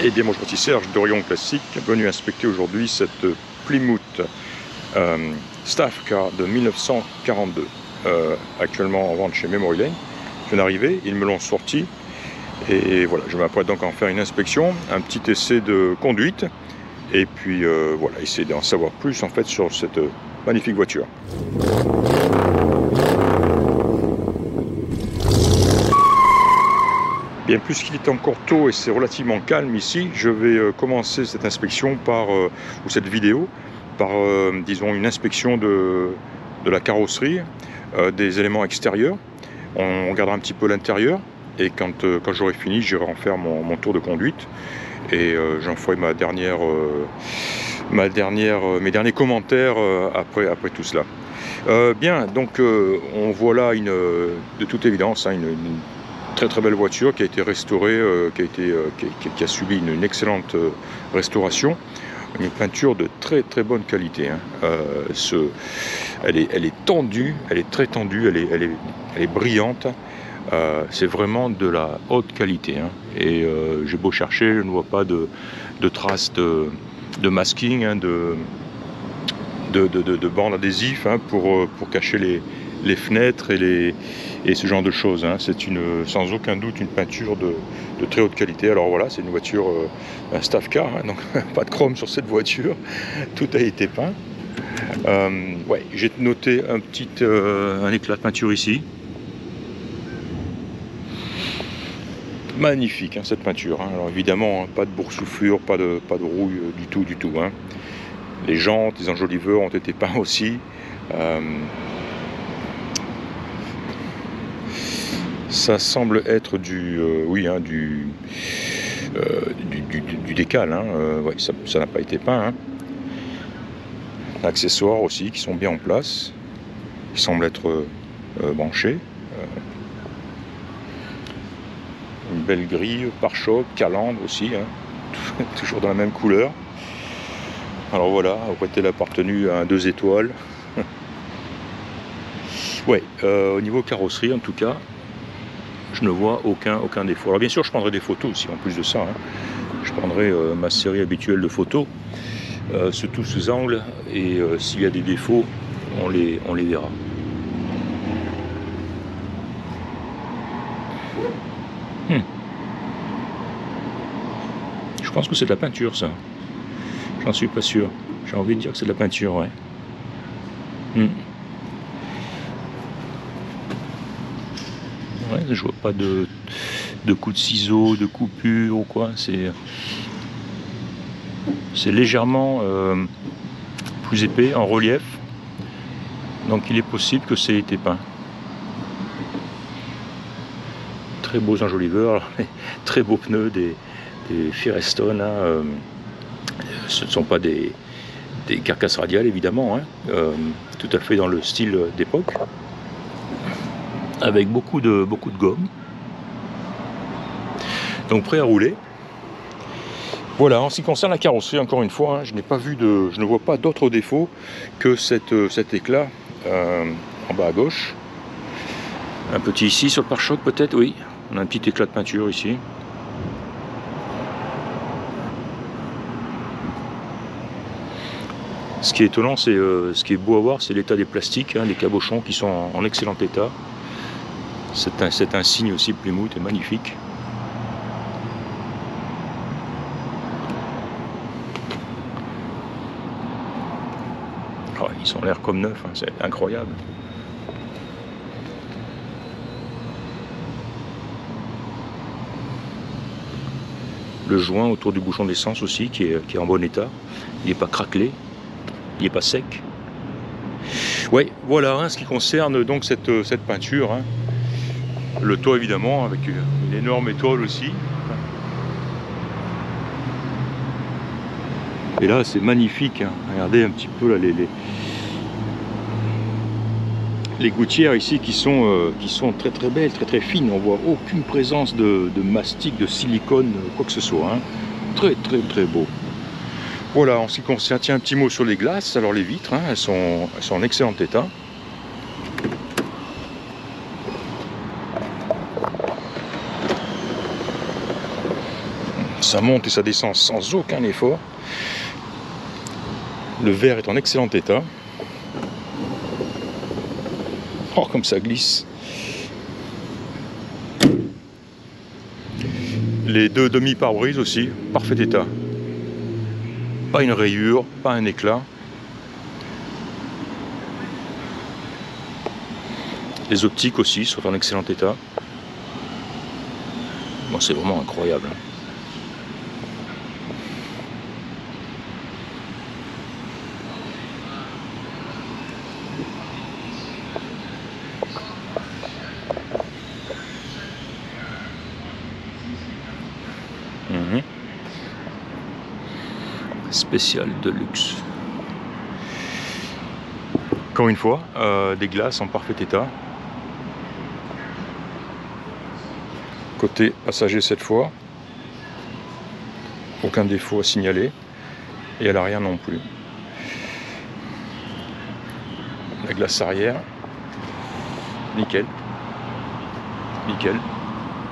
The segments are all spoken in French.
Eh bien, moi je suis Serge d'Orion Classique, venu inspecter aujourd'hui cette Plymouth Staff Car de 1942, actuellement en vente chez Memory Lane. Je viens d'arriver, ils me l'ont sorti et voilà, je m'apprête donc à en faire une inspection, un petit essai de conduite et puis voilà, essayer d'en savoir plus en fait sur cette magnifique voiture. Bien, plus qu'il est encore tôt et c'est relativement calme ici, je vais commencer cette inspection par, ou cette vidéo, par, disons, une inspection de la carrosserie, des éléments extérieurs. On regardera un petit peu l'intérieur et quand j'aurai fini, j'irai en faire mon tour de conduite et j'en ferai mes derniers commentaires après tout cela. Bien, donc on voit là de toute évidence une très belle voiture qui a été restaurée, qui a subi une excellente restauration, une peinture de très bonne qualité. Elle est tendue, elle est très tendue, elle est brillante. C'est vraiment de la haute qualité. Et j'ai beau chercher, je ne vois pas de traces de masking, de bandes adhésives pour cacher les fenêtres et ce genre de choses. C'est sans aucun doute une peinture de très haute qualité. Alors voilà, c'est une voiture, un staff car, donc pas de chrome sur cette voiture, tout a été peint. Ouais, j'ai noté un éclat de peinture ici. Magnifique cette peinture. Alors évidemment, pas de boursouflure, pas de rouille du tout. Les jantes, les enjoliveurs ont été peints aussi. Ça semble être du décal. Ouais, ça n'a pas été peint. Accessoires aussi qui sont bien en place, qui semblent être branchés. Une belle grille, pare-choc, calandre aussi, toujours dans la même couleur. Alors voilà, elle a appartenu à un 2 étoiles. Ouais, au niveau carrosserie en tout cas, je ne vois aucun défaut. Alors bien sûr, je prendrai des photos aussi en plus de ça. Je prendrai ma série habituelle de photos sous tous ces angles et s'il y a des défauts, on les verra. Je pense que c'est de la peinture, ça. J'en suis pas sûr. J'ai envie de dire que c'est de la peinture, ouais. Ouais, je vois pas de coups de ciseaux, de coupures ou quoi. C'est légèrement plus épais, en relief. Donc il est possible que ça ait été peint. Très beaux enjoliveurs, très beaux pneus, des Firestone. Ce ne sont pas des carcasses radiales évidemment, tout à fait dans le style d'époque, avec beaucoup de gomme. Donc prêt à rouler. Voilà, en ce qui concerne la carrosserie, encore une fois, je ne vois pas d'autres défauts que cet éclat en bas à gauche. Un petit ici sur le pare-choc peut-être, oui. On a un petit éclat de peinture ici. Ce qui est étonnant, c'est ce qui est beau à voir, c'est l'état des plastiques, les cabochons qui sont en excellent état. C'est un signe aussi Plymouth et magnifique. Oh, ils ont l'air comme neufs, c'est incroyable. Le joint autour du bouchon d'essence aussi qui est en bon état. Il n'est pas craquelé, il n'est pas sec. Ouais, voilà ce qui concerne donc cette peinture. Le toit évidemment avec une énorme étoile aussi. Et là c'est magnifique. Regardez un petit peu là, les gouttières ici qui sont très belles, très fines. On voit aucune présence de mastic, de silicone, quoi que ce soit. Très beau. Voilà, en ce qui concerne, tiens, un petit mot sur les glaces. Alors les vitres, elles sont en excellent état. Ça monte et ça descend sans aucun effort. Le verre est en excellent état. Oh, comme ça glisse. Les deux demi-pare-brise aussi, parfait état. Pas une rayure, pas un éclat. Les optiques aussi sont en excellent état. Bon, c'est vraiment incroyable. Spécial de luxe. Encore une fois, des glaces en parfait état. Côté passager cette fois, aucun défaut à signaler, et à l'arrière non plus. La glace arrière, nickel, nickel,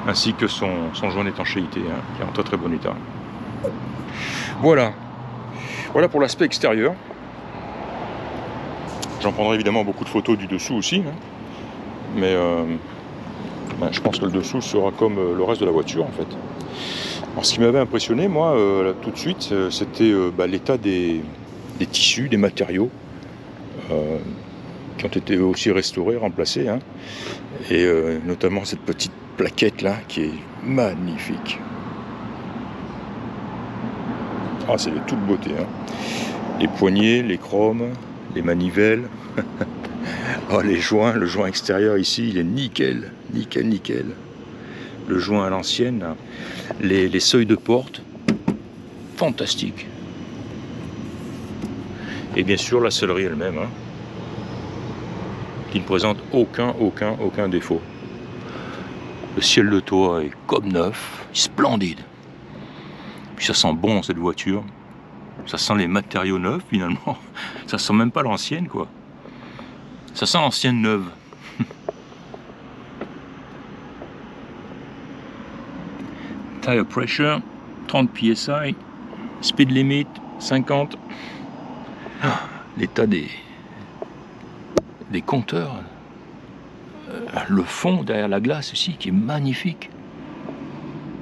ainsi que son joint d'étanchéité, hein, qui est en très très bon état. Voilà, voilà pour l'aspect extérieur. J'en prendrai évidemment beaucoup de photos du dessous aussi, hein, mais je pense que le dessous sera comme le reste de la voiture en fait. Alors, ce qui m'avait impressionné, moi, là, tout de suite, c'était l'état des tissus, des matériaux qui ont été aussi restaurés, remplacés, hein, et notamment cette petite plaquette là qui est magnifique. Ah, c'est de toute beauté, hein. Les poignées, les chromes, les manivelles. Oh, les joints, le joint extérieur ici, il est nickel, nickel, nickel. Le joint à l'ancienne, les seuils de porte, fantastique. Et bien sûr la sellerie elle-même, hein, qui ne présente aucun défaut. Le ciel de toit est comme neuf, splendide. Puis ça sent bon cette voiture. Ça sent les matériaux neufs finalement. Ça sent même pas l'ancienne quoi. Ça sent l'ancienne neuve. Tire pressure 30 psi. Speed limit 50. L'état des compteurs. Le fond derrière la glace aussi qui est magnifique.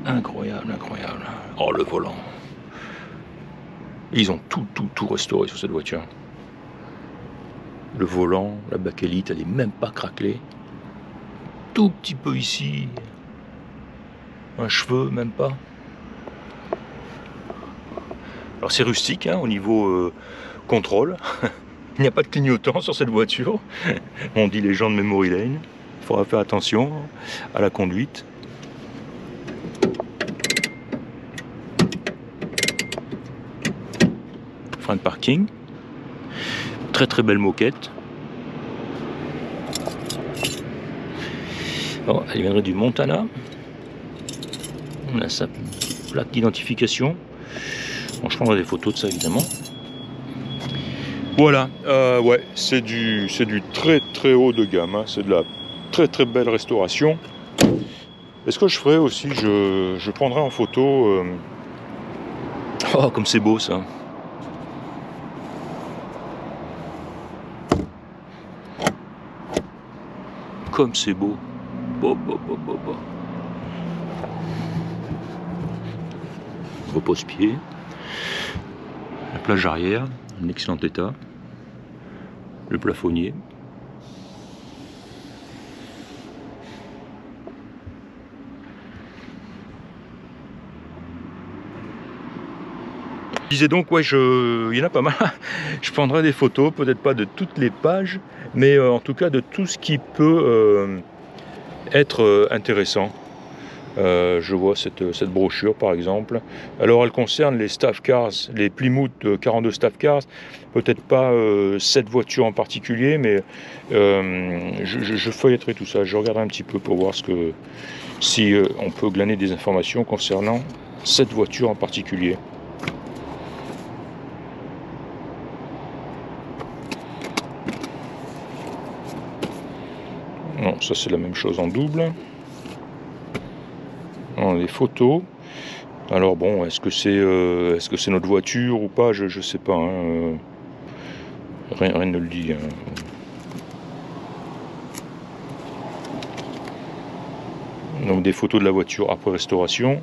Incroyable, incroyable. Oh, le volant. Ils ont tout restauré sur cette voiture. Le volant, la bakélite, elle est même pas craquelée. Tout petit peu ici. Un cheveu, même pas. Alors c'est rustique, hein, au niveau contrôle. Il n'y a pas de clignotant sur cette voiture. On dit les gens de Memory Lane. Il faudra faire attention à la conduite. Frein de parking. Très belle moquette. Bon, elle viendrait du Montana. On a sa plaque d'identification. Bon, je prendrai des photos de ça évidemment. Voilà, ouais, c'est du très haut de gamme, hein. C'est de la très belle restauration. Et ce que je ferai aussi, je prendrai en photo. Oh, comme c'est beau ça. Comme c'est beau. Repose-pied. La plage arrière, en excellent état. Le plafonnier. Je disais donc, ouais, il y en a pas mal. Je prendrai des photos, peut-être pas de toutes les pages, mais en tout cas de tout ce qui peut être intéressant. Je vois cette brochure par exemple. Alors elle concerne les staff cars, les Plymouth 42 staff cars, peut-être pas cette voiture en particulier, mais je feuilletterai tout ça, je regarderai un petit peu pour voir si on peut glaner des informations concernant cette voiture en particulier. Non, ça c'est la même chose en double. Les photos, Alors bon, est-ce que c'est notre voiture ou pas, je sais pas, hein, rien ne le dit, hein. Donc des photos de la voiture après restauration.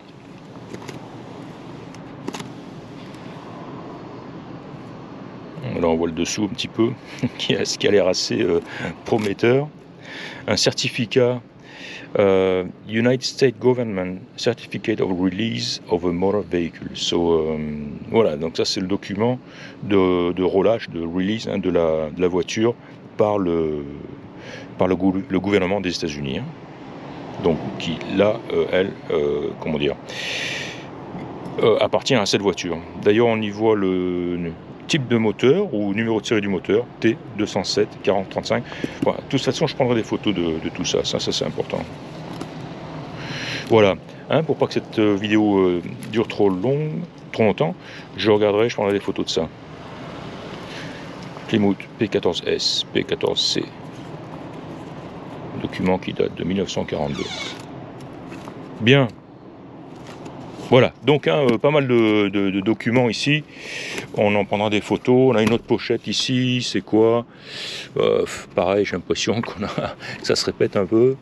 Là on voit le dessous un petit peu, ce qui a l'air assez prometteur. Un certificat United States Government Certificate of Release of a Motor Vehicle. Voilà, donc ça c'est le document de relâche, de release, hein, de la voiture par le gouvernement des États-Unis. Hein. Donc qui là, comment dire, appartient à cette voiture. D'ailleurs on y voit le type de moteur ou numéro de série du moteur, T207 4035. Voilà. De toute façon, je prendrai des photos de tout ça. Ça c'est important. Voilà. Hein, pour pas que cette vidéo dure trop longtemps, je prendrai des photos de ça. Plymouth P14S, P14C. Document qui date de 1942. Bien. Voilà, donc hein, pas mal de documents ici. On en prendra des photos. On a une autre pochette ici. C'est quoi? Pareil, j'ai l'impression que ça se répète un peu.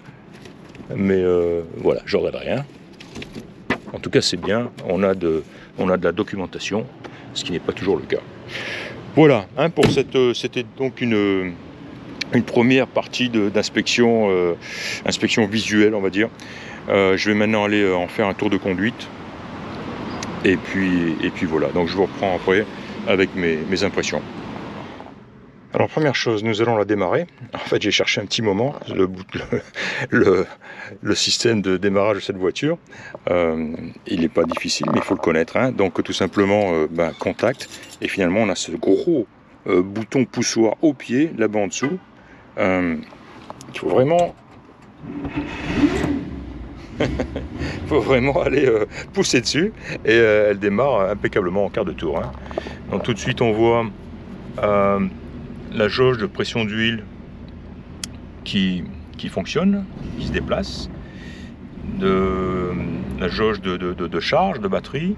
Mais voilà, je regarderai rien. En tout cas, c'est bien. On a de la documentation, ce qui n'est pas toujours le cas. Voilà, hein, pour c'était donc une première partie d'inspection, inspection visuelle, on va dire. Je vais maintenant aller en faire un tour de conduite. Et puis voilà, donc je vous reprends après avec mes impressions. Alors première chose, nous allons la démarrer. En fait j'ai cherché un petit moment le système de démarrage de cette voiture. Il n'est pas difficile mais il faut le connaître. Hein. Donc tout simplement contact. Et finalement on a ce gros bouton poussoir au pied, là-bas en dessous. Il faut vraiment... Il faut vraiment aller pousser dessus et elle démarre impeccablement en quart de tour. Hein. Donc tout de suite on voit la jauge de pression d'huile qui fonctionne, qui se déplace, la jauge de charge de batterie.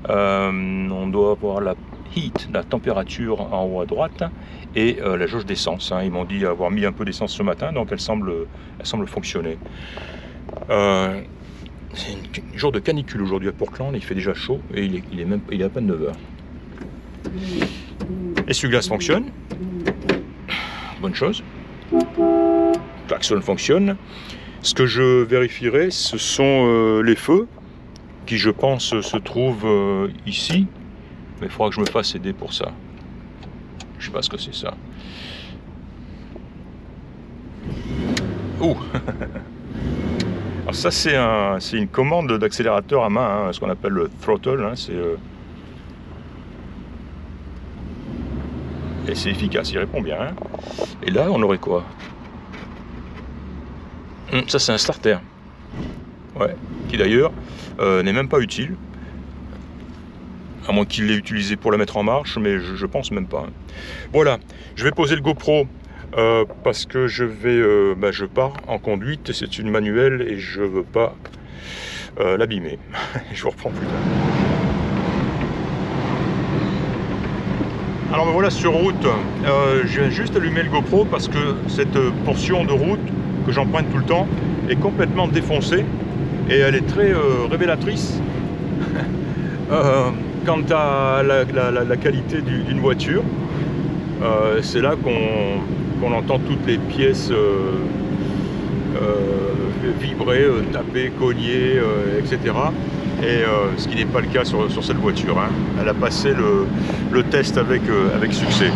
On doit avoir la heat, la température en haut à droite et la jauge d'essence. Hein. Ils m'ont dit avoir mis un peu d'essence ce matin, donc elle semble fonctionner. C'est un jour de canicule aujourd'hui à Portland, il fait déjà chaud et il est à peine 9h. Essuie-glace fonctionne, bonne chose. Klaxon fonctionne. Ce que je vérifierai, ce sont les feux qui, je pense, se trouvent ici. Mais il faudra que je me fasse aider pour ça. Je sais pas ce que c'est ça. Ouh. Alors ça c'est une commande d'accélérateur à main, hein, ce qu'on appelle le throttle. Hein, et c'est efficace, il répond bien. Hein. Et là on aurait quoi? Ça c'est un starter. Ouais, qui d'ailleurs n'est même pas utile. À moins qu'il l'ait utilisé pour la mettre en marche, mais je pense même pas. Hein. Voilà, je vais poser le GoPro. Parce que je pars en conduite, c'est une manuelle et je veux pas l'abîmer. Je vous reprends plus tard. Alors voilà, sur route, je viens juste allumer le GoPro parce que cette portion de route que j'emprunte tout le temps est complètement défoncée et elle est très révélatrice quant à la qualité d'une voiture. C'est là qu'on entend toutes les pièces vibrer, taper, cogner, etc. Et ce qui n'est pas le cas sur cette voiture. Hein. Elle a passé le test avec succès.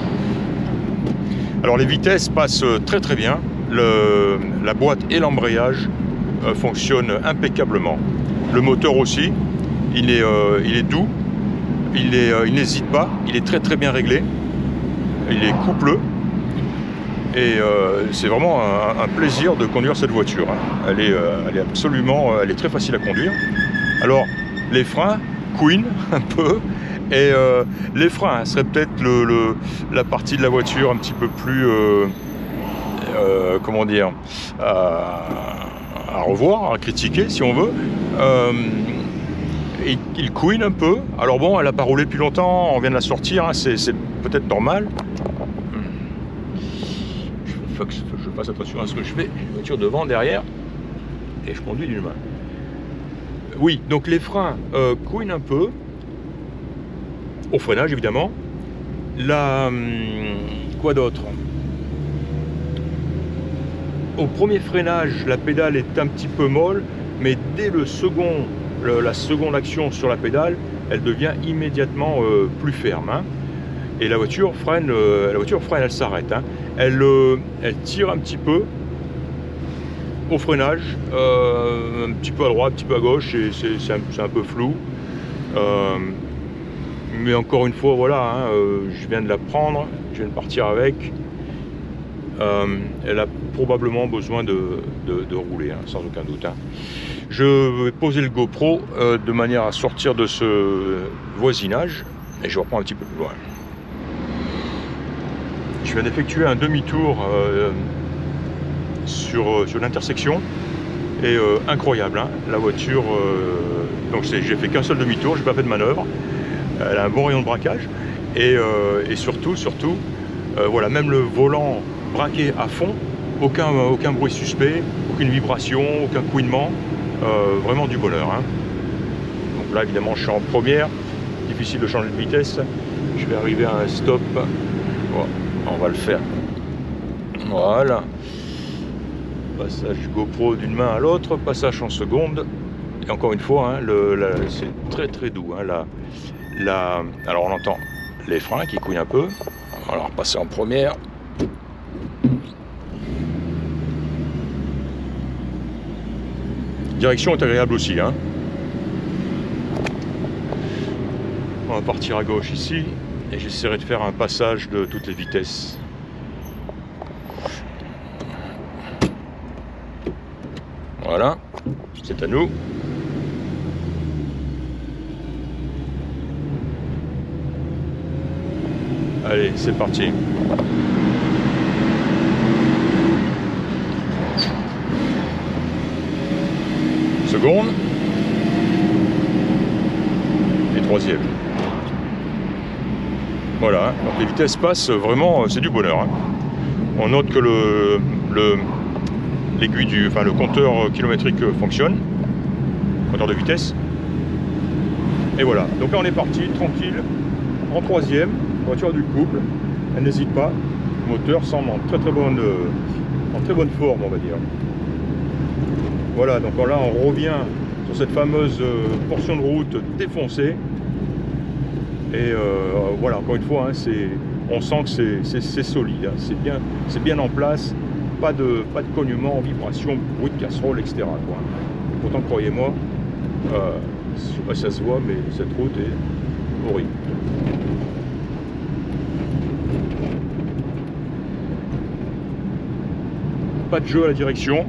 Alors les vitesses passent très très bien. La boîte et l'embrayage fonctionnent impeccablement. Le moteur aussi, il est doux, il n'hésite pas, il est très très bien réglé. Il est coupleux et c'est vraiment un plaisir de conduire cette voiture. Hein. Elle est absolument, elle est très facile à conduire. Alors les freins couinent un peu et les freins seraient peut-être la partie de la voiture un petit peu plus comment dire, à revoir, à critiquer si on veut. il couine un peu. Alors bon, elle n'a pas roulé depuis longtemps, on vient de la sortir, hein, c'est peut-être normal. Il faut que je fasse attention à ce que je fais. J'ai une voiture devant, derrière, et je conduis d'une main. Oui, donc les freins couinent un peu, au freinage évidemment. Quoi d'autre? Au premier freinage, la pédale est un petit peu molle, mais dès la seconde action sur la pédale, elle devient immédiatement plus ferme. Hein. Et la voiture freine, elle s'arrête. Hein. Elle tire un petit peu au freinage, un petit peu à droite, un petit peu à gauche, et c'est un peu flou. Mais encore une fois, voilà, hein, je viens de la prendre, je viens de partir avec. Elle a probablement besoin de rouler, hein, sans aucun doute. Hein. Je vais poser le GoPro de manière à sortir de ce voisinage et je reprends un petit peu plus loin. Je viens d'effectuer un demi-tour sur l'intersection et incroyable, hein, la voiture. Donc j'ai fait qu'un seul demi-tour, j'ai pas fait de manœuvre. Elle a un bon rayon de braquage et surtout, voilà, même le volant braqué à fond, aucun bruit suspect, aucune vibration, aucun couinement, vraiment du bonheur. Hein. Donc là évidemment je suis en première, difficile de changer de vitesse, je vais arriver à un stop, bon, on va le faire. Voilà, passage GoPro d'une main à l'autre, passage en seconde, et encore une fois, hein, c'est très doux. Hein, alors on entend les freins qui couinent un peu, on va repasser en première. Direction est agréable aussi. Hein. On va partir à gauche ici et j'essaierai de faire un passage de toutes les vitesses. Voilà, c'est à nous. Allez, c'est parti. Seconde et troisième. Voilà, donc les vitesses passent vraiment, c'est du bonheur. Hein. On note que l'aiguille le compteur kilométrique fonctionne, compteur de vitesse. Et voilà, donc là on est parti tranquille en troisième, voiture du couple. Elle n'hésite pas, le moteur semble en très bonne forme, on va dire. Voilà, donc là on revient sur cette fameuse portion de route défoncée. Et voilà, encore une fois, hein, on sent que c'est solide, hein, c'est bien en place, pas de cognement, vibration, bruit de casserole, etc. Quoi. Et pourtant, croyez-moi, je sais pas si ça se voit, mais cette route est horrible. Pas de jeu à la direction.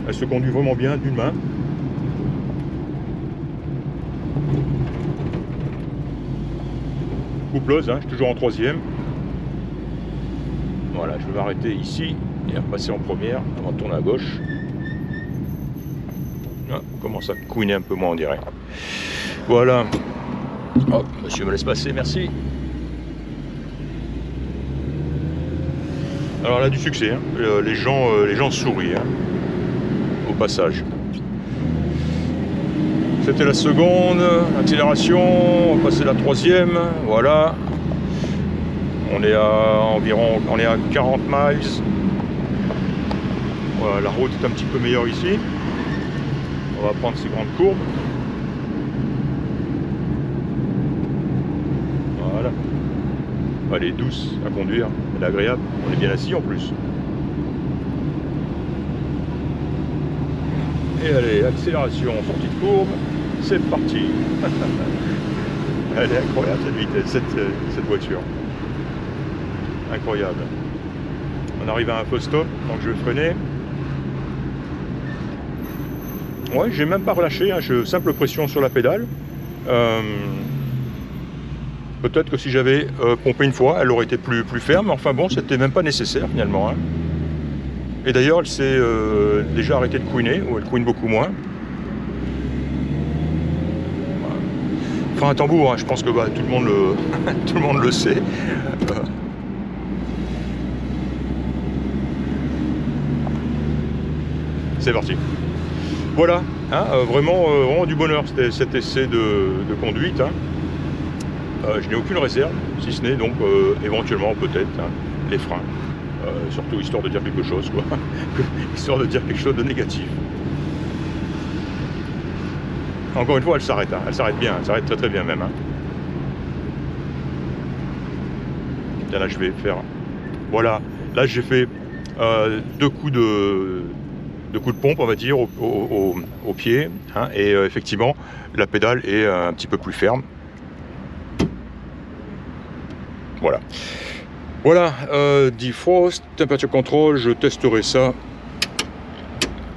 Elle se conduit vraiment bien d'une main. Coupleuse, hein, je suis toujours en troisième. Voilà, je vais m'arrêter ici et repasser en première avant de tourner à gauche. Ah, commence à couiner un peu moins, on dirait. Voilà. Oh, monsieur me laisse passer, merci. Alors elle a du succès, hein. Les gens sourient. Hein. Passage. C'était la seconde, accélération, on va passer la troisième, voilà. On est à 40 miles. Voilà, la route est un petit peu meilleure ici. On va prendre ces grandes courbes. Voilà. Elle est douce à conduire, elle est agréable, on est bien assis en plus. Et allez, accélération, sortie de courbe, c'est parti. Elle est incroyable cette vitesse, cette voiture. Incroyable. On arrive à un faux stop, donc je vais freiner. Ouais, j'ai même pas relâché, hein, simple pression sur la pédale. Peut-être que si j'avais pompé une fois, elle aurait été plus ferme. Enfin bon, c'était même pas nécessaire finalement. Hein. Et d'ailleurs, elle s'est déjà arrêtée de couiner, ou elle couine beaucoup moins. frein à tambour, hein, je pense que bah, tout le monde tout le monde le sait. C'est parti. Voilà, hein, vraiment du bonheur cet essai de conduite. Hein. Je n'ai aucune réserve, si ce n'est donc éventuellement peut-être hein, les freins. Surtout histoire de dire quelque chose, quoi. Histoire de dire quelque chose de négatif. Encore une fois, elle s'arrête, hein. Elle s'arrête bien, elle s'arrête très très bien même. Hein. Là, je vais faire. Voilà, là j'ai fait deux coups de pompe, on va dire, au pied, hein, et effectivement, la pédale est un petit peu plus ferme. Voilà. Voilà, defrost, temperature control, je testerai ça.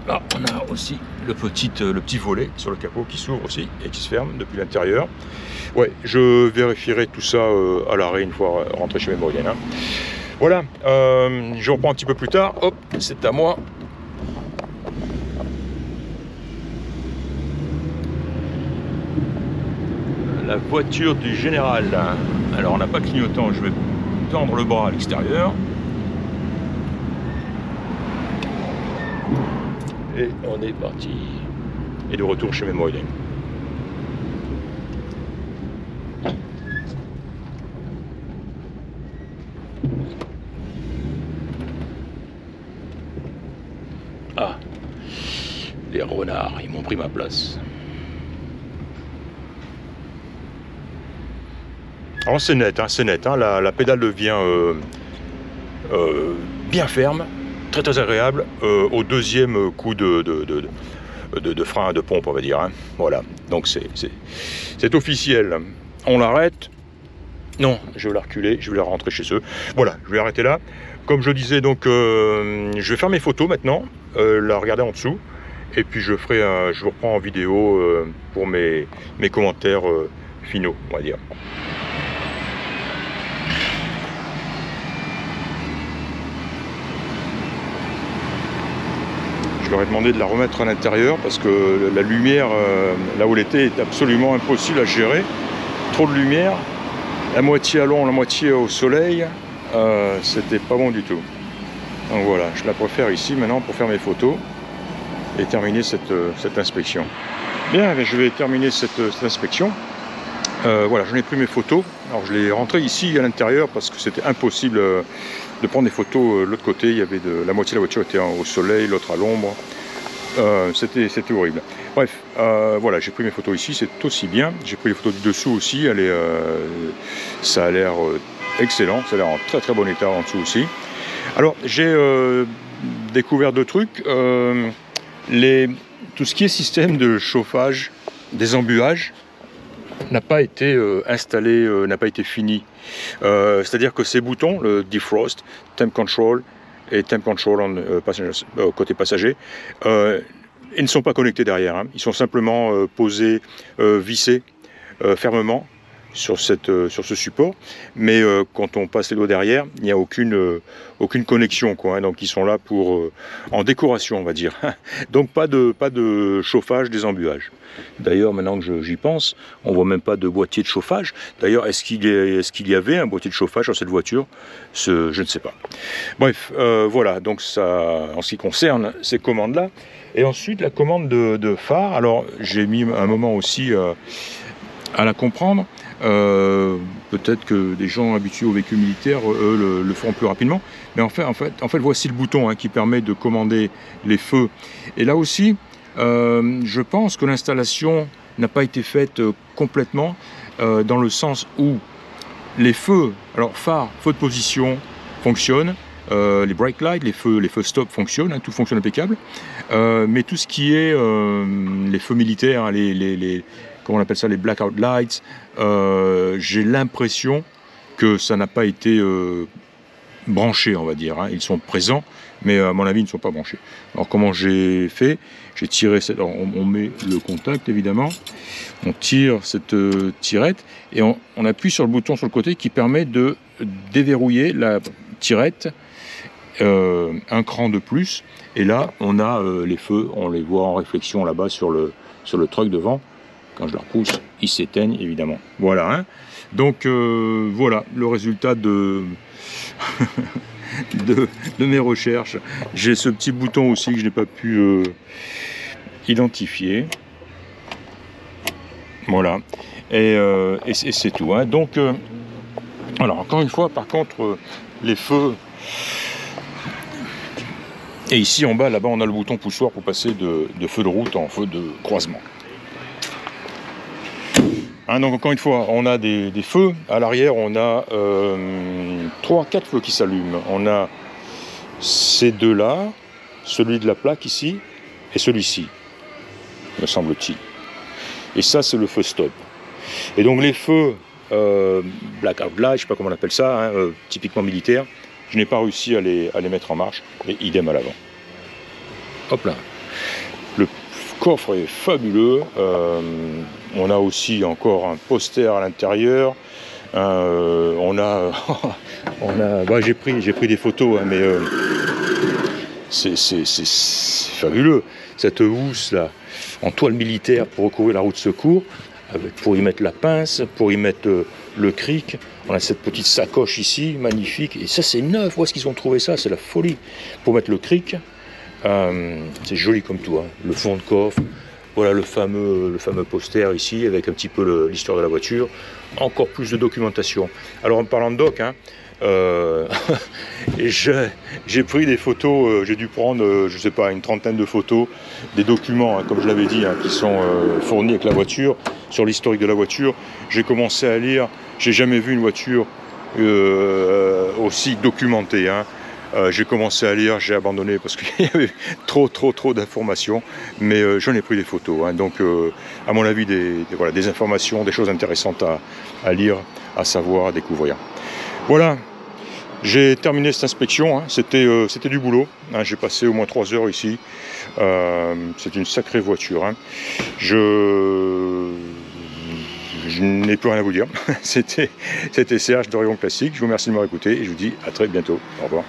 Là, on a aussi le petit volet sur le capot qui s'ouvre aussi et qui se ferme depuis l'intérieur. Ouais, je vérifierai tout ça à l'arrêt une fois rentré chez Memorienne. Hein. Voilà, je reprends un petit peu plus tard. Hop, c'est à moi. La voiture du général. Alors, on n'a pas clignotant, je vais tendre le bras à l'extérieur. Et on est parti. Et de retour chez Memorienne. Ah, les renards, ils m'ont pris ma place. Alors c'est net, hein, la pédale devient bien ferme, très très agréable au deuxième coup de frein de pompe, on va dire. Hein. Voilà, donc c'est officiel. On l'arrête. Non, je vais la reculer, je vais la rentrer chez eux. Voilà, je vais arrêter là. Comme je disais, donc, je vais faire mes photos maintenant, la regarder en dessous, et puis je vous reprends en vidéo pour mes commentaires finaux, on va dire. Je leur ai demandé de la remettre à l'intérieur parce que la lumière, là où elle était, est absolument impossible à gérer. Trop de lumière, la moitié à l'ombre, la moitié au soleil, c'était pas bon du tout. Donc voilà, je la préfère ici maintenant pour faire mes photos et terminer cette inspection. Bien, je vais terminer cette inspection. Voilà, j'en ai pris mes photos. Alors je l'ai rentré ici à l'intérieur parce que c'était impossible de prendre des photos de l'autre côté. Il y avait la moitié de la voiture était au soleil, l'autre à l'ombre. C'était horrible. Bref, voilà, j'ai pris mes photos ici, c'est aussi bien. J'ai pris les photos du dessous aussi. Ça a l'air excellent, ça a l'air en très très bon état en dessous aussi. Alors j'ai découvert deux trucs. Tout ce qui est système de chauffage, des embuages, n'a pas été installé, n'a pas été fini. C'est-à-dire que ces boutons, le defrost, temp control et temp control côté passager, ils ne sont pas connectés derrière. Hein. Ils sont simplement posés, vissés fermement sur ce support, mais quand on passe les doigts derrière, il n'y a aucune connexion, quoi, hein, donc ils sont là pour en décoration, on va dire. Donc pas de chauffage des embuages. D'ailleurs, maintenant que j'y pense, on voit même pas de boîtier de chauffage. D'ailleurs, est-ce qu'il y avait un boîtier de chauffage sur cette voiture? Je ne sais pas. Bref, voilà, donc ça, en ce qui concerne ces commandes-là. Et ensuite, la commande de phare. Alors, j'ai mis un moment aussi à la comprendre. Peut-être que des gens habitués au véhicule militaire, eux, le feront plus rapidement. Mais en fait, voici le bouton hein, qui permet de commander les feux. Et là aussi, je pense que l'installation n'a pas été faite complètement, dans le sens où les feux, alors phare, feu de position fonctionnent, les brake lights, les feux stop fonctionnent, hein, tout fonctionne impeccable. Mais tout ce qui est les feux militaires, hein, comment on appelle ça, les blackout lights, j'ai l'impression que ça n'a pas été branchés, on va dire. Hein. Ils sont présents, mais à mon avis, ils ne sont pas branchés. Alors, comment j'ai fait? J'ai tiré alors, on met le contact, évidemment. On tire cette tirette et on appuie sur le bouton sur le côté qui permet de déverrouiller la tirette un cran de plus. Et là, on a les feux, on les voit en réflexion là-bas sur le truck devant. quand je la repousse, ils s'éteignent évidemment. Voilà, hein. Donc voilà le résultat de, de mes recherches. J'ai ce petit bouton aussi que je n'ai pas pu identifier. Voilà, et c'est tout, hein. Donc alors encore une fois, par contre, les feux, et ici en bas, là-bas, on a le bouton poussoir pour passer de feu de route en feu de croisement. Hein, donc encore une fois, on a des feux. À l'arrière, on a 3-4 feux qui s'allument. On a ces deux-là, celui de la plaque ici, et celui-ci, me semble-t-il. Et ça, c'est le feu stop. Et donc les feux blackout light, je ne sais pas comment on appelle ça, hein, typiquement militaire, je n'ai pas réussi à les mettre en marche, et idem à l'avant. Hop là. Le coffre est fabuleux. On a aussi encore un poster à l'intérieur. Bah, j'ai pris des photos, hein, mais c'est fabuleux. Cette housse là, en toile militaire pour recouvrir la roue de secours, pour y mettre la pince, pour y mettre le cric. On a cette petite sacoche ici, magnifique. Et ça, c'est neuf. Où est-ce qu'ils ont trouvé ça? C'est la folie. Pour mettre le cric, c'est joli comme tout, hein. Le fond de coffre. Voilà le fameux poster ici, avec un petit peu l'histoire de la voiture. Encore plus de documentation. Alors, en parlant de doc, hein, j'ai pris des photos, j'ai dû prendre, je sais pas, une trentaine de photos, des documents, hein, comme je l'avais dit, hein, qui sont fournis avec la voiture, sur l'historique de la voiture. J'ai commencé à lire, j'ai jamais vu une voiture aussi documentée, hein. J'ai commencé à lire, j'ai abandonné parce qu'il y avait trop d'informations, mais j'en ai pris des photos, hein. Donc à mon avis des informations, des choses intéressantes à lire, à savoir, à découvrir. Voilà, j'ai terminé cette inspection, hein. C'était du boulot, hein. J'ai passé au moins 3 heures ici, c'est une sacrée voiture, hein. Je n'ai plus rien à vous dire. C'était Serge d'Orion Classique. Je vous remercie de m'avoir écouté et je vous dis à très bientôt. Au revoir.